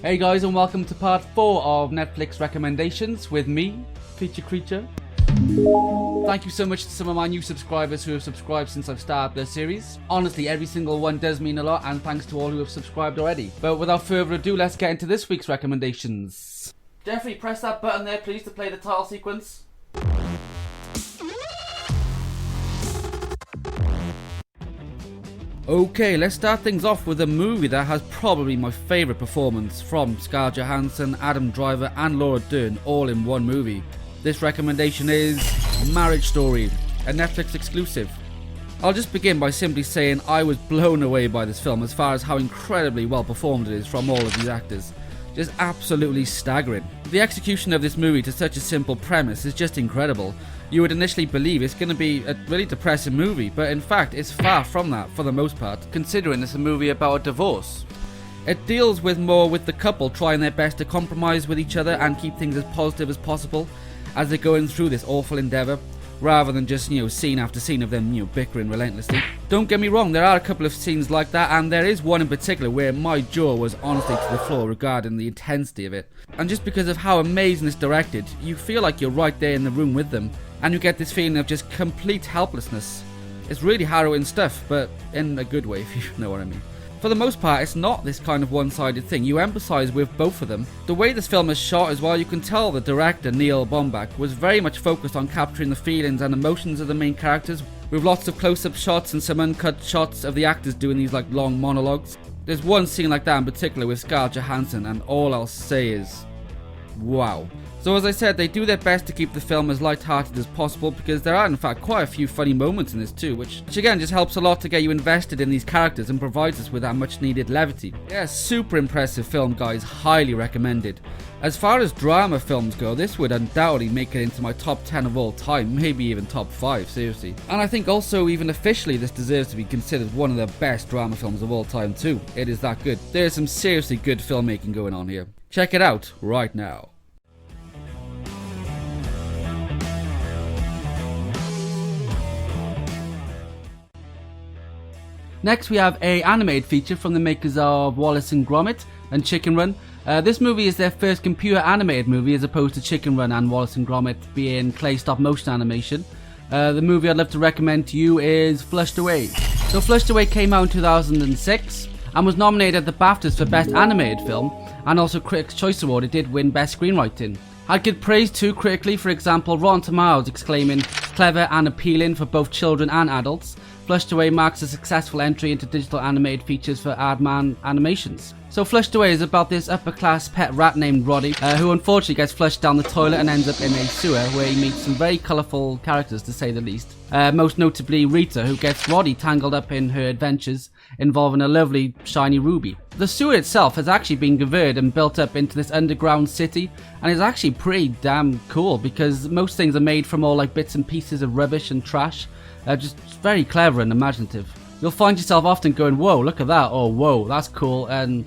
Hey guys, and welcome to part 4 of Netflix recommendations with me, Feature Creature. Thank you so much to some of my new subscribers who have subscribed since I've started this series. Honestly, every single one does mean a lot, and thanks to all who have subscribed already. But without further ado, let's get into this week's recommendations. Jeffrey, press that button there please to play the title sequence. Okay, let's start things off with a movie that has probably my favourite performance from Scarlett Johansson, Adam Driver and Laura Dern all in one movie. This recommendation is Marriage Story, a Netflix exclusive. I'll just begin by simply saying I was blown away by this film as far as how incredibly well performed it is from all of these actors. Just absolutely staggering. The execution of this movie to such a simple premise is just incredible. You would initially believe it's going to be a really depressing movie, but in fact it's far from that for the most part, considering it's a movie about a divorce. It deals more with the couple trying their best to compromise with each other and keep things as positive as possible as they're going through this awful endeavour, rather than just, scene after scene of them, bickering relentlessly. Don't get me wrong, there are a couple of scenes like that, and there is one in particular where my jaw was honestly to the floor regarding the intensity of it. And just because of how amazing it's directed, you feel like you're right there in the room with them, and you get this feeling of just complete helplessness. It's really harrowing stuff, but in a good way, if you know what I mean. For the most part, it's not this kind of one-sided thing. You empathise with both of them. The way this film is shot as well, you can tell the director, Neil Baumbach, was very much focused on capturing the feelings and emotions of the main characters, with lots of close-up shots and some uncut shots of the actors doing these long monologues. There's one scene like that in particular with Scarlett Johansson, and all I'll say is, wow. So as I said, they do their best to keep the film as light-hearted as possible, because there are in fact quite a few funny moments in this too, which again just helps a lot to get you invested in these characters and provides us with that much needed levity. Yeah, super impressive film guys, highly recommended. As far as drama films go, this would undoubtedly make it into my top 10 of all time, maybe even top 5, seriously. And I think also even officially this deserves to be considered one of the best drama films of all time too. It is that good. There is some seriously good filmmaking going on here. Check it out right now. Next we have a animated feature from the makers of Wallace and Gromit and Chicken Run. This movie is their first computer animated movie as opposed to Chicken Run and Wallace and Gromit being clay stop motion animation. The movie I'd love to recommend to you is Flushed Away. So Flushed Away came out in 2006 and was nominated at the BAFTAs for Best Animated Film, and also Critics' Choice Award. It did win Best Screenwriting. Had good praise too critically, for example Rotten Tomatoes exclaiming clever and appealing for both children and adults. Flushed Away marks a successful entry into digital animated features for Aardman Animations. So Flushed Away is about this upper-class pet rat named Roddy, who unfortunately gets flushed down the toilet and ends up in a sewer where he meets some very colourful characters, to say the least. Most notably Rita, who gets Roddy tangled up in her adventures involving a lovely shiny ruby. The sewer itself has actually been converted and built up into this underground city, and it's actually pretty damn cool because most things are made from all bits and pieces of rubbish and trash. Just very clever and imaginative. You'll find yourself often going, whoa, look at that, or whoa, that's cool, and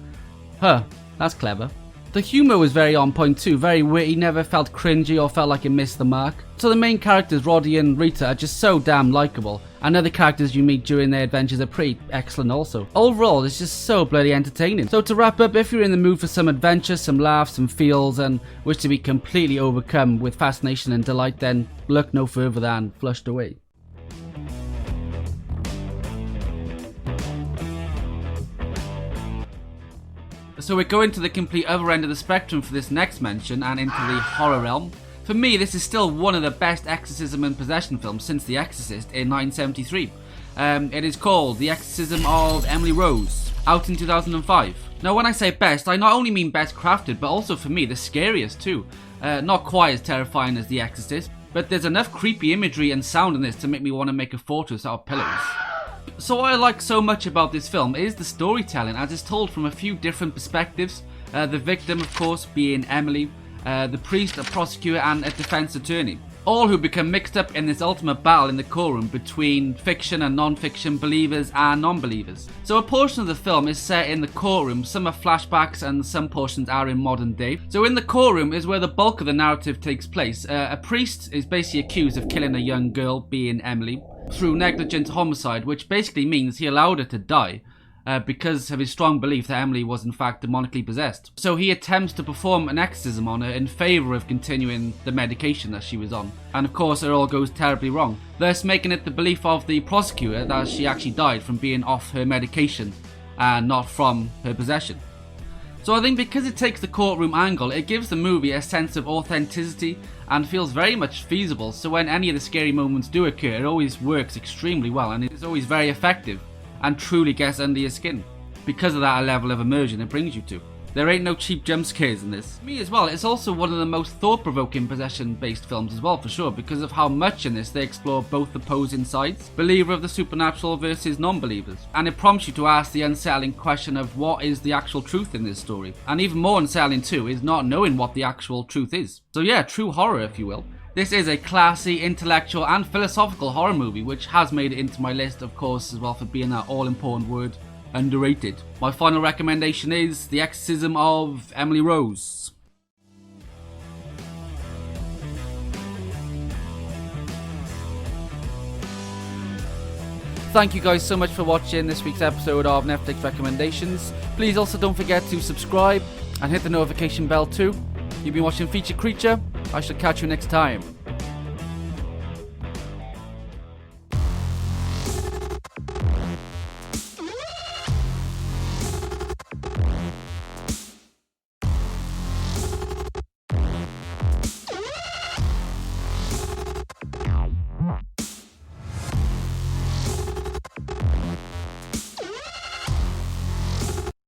that's clever. The humour was very on point too, very witty, never felt cringy or felt like it missed the mark. So the main characters, Roddy and Rita, are just so damn likeable, and other characters you meet during their adventures are pretty excellent also. Overall, it's just so bloody entertaining. So to wrap up, if you're in the mood for some adventure, some laughs, some feels, and wish to be completely overcome with fascination and delight, then look no further than Flushed Away. So we're going to the complete other end of the spectrum for this next mention and into the horror realm. For me, this is still one of the best exorcism and possession films since The Exorcist in 1973. It is called The Exorcism of Emily Rose, out in 2005. Now when I say best, I not only mean best crafted, but also for me the scariest too. Not quite as terrifying as The Exorcist, but there's enough creepy imagery and sound in this to make me want to make a fortress out of pillows. So what I like so much about this film is the storytelling, as it's told from a few different perspectives. The victim, of course, being Emily, the priest, a prosecutor, and a defense attorney. All who become mixed up in this ultimate battle in the courtroom between fiction and non-fiction, believers and non-believers. So a portion of the film is set in the courtroom, some are flashbacks and some portions are in modern day. So in the courtroom is where the bulk of the narrative takes place. A priest is basically accused of killing a young girl, being Emily, through negligent homicide, which basically means he allowed her to die. because of his strong belief that Emily was in fact demonically possessed. So he attempts to perform an exorcism on her in favour of continuing the medication that she was on. And of course it all goes terribly wrong, thus making it the belief of the prosecutor that she actually died from being off her medication and not from her possession. So I think because it takes the courtroom angle, it gives the movie a sense of authenticity and feels very much feasible, so when any of the scary moments do occur, it always works extremely well and it's always very effective and truly gets under your skin because of that level of immersion it brings you to. There ain't no cheap jump scares in this. Me as well, it's also one of the most thought-provoking possession-based films as well, for sure, because of how much in this they explore both opposing sides, believer of the supernatural versus non-believers, and it prompts you to ask the unsettling question of what is the actual truth in this story. And even more unsettling too is not knowing what the actual truth is. So yeah, true horror if you will. This is a classy, intellectual and philosophical horror movie which has made it into my list, of course, as well, for being that all-important word, underrated. My final recommendation is The Exorcism of Emily Rose. Thank you guys so much for watching this week's episode of Netflix Recommendations. Please also don't forget to subscribe and hit the notification bell too. You've been watching Feature Creature. I shall catch you next time.